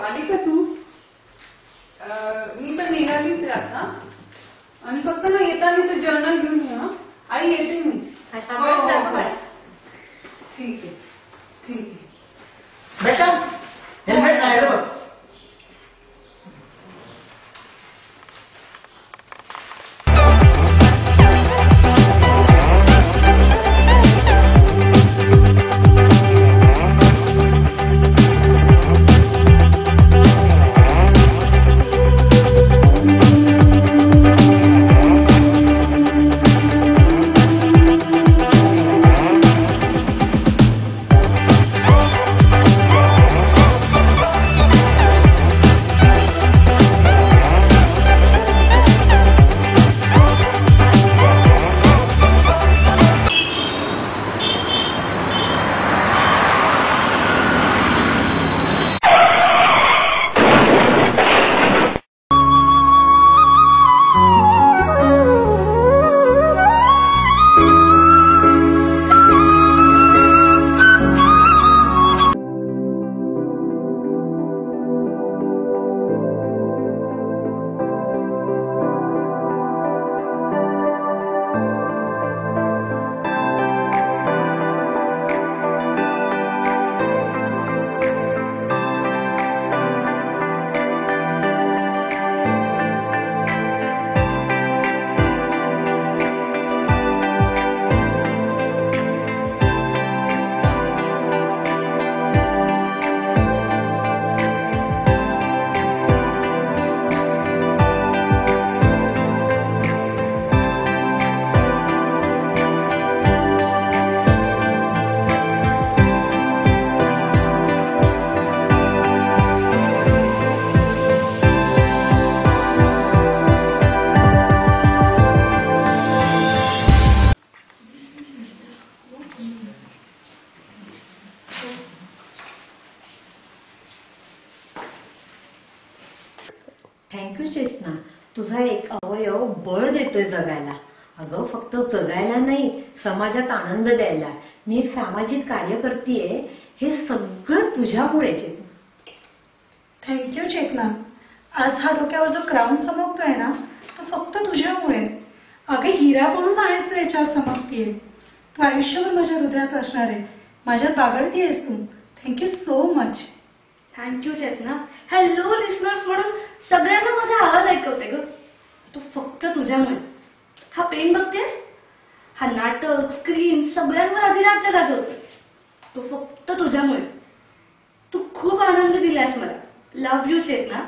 आली का तू? मी पण निघालीच आहे आता. आणि फक्त ना येताना ते जर्नल घेऊन ये. हा आई येते मी. ठीक आहे ठीक आहे. बेटा हेल्मेट नाही रे बघ. थँक्यू चेतना. तुझा एक अवयव बळ देतोय जगायला. अगं फक्त जगायला नाही, समाजात आनंद द्यायला. मी एक सामाजिक कार्य करतेय, हे सगळं तुझ्यामुळे चेतना. थँक्यू चेतना. आज हा डोक्यावर जो क्राऊन चमकतोय ना, तो फक्त तुझ्यामुळे. अगं हिरा म्हणून आहेस तू याच्यावर चमकतीये. तू आयुष्यभर माझ्या हृदयात असणार आहे. माझ्यात बागडतीयेस तू. Thank you so much. Thank you Chetna. Hello listeners म्हणून सगळ्यांना माझा आवाज ऐकवते ग. तू फक्त तुझ्यामुळे. हा पेन बघतेस, हा नाटक स्क्रीन सगळ्यांवर अधिराज्य गाजवतोय. तो फक्त तुझ्यामुळे. तू खूप आनंद दिलास मला. Love you Chetna.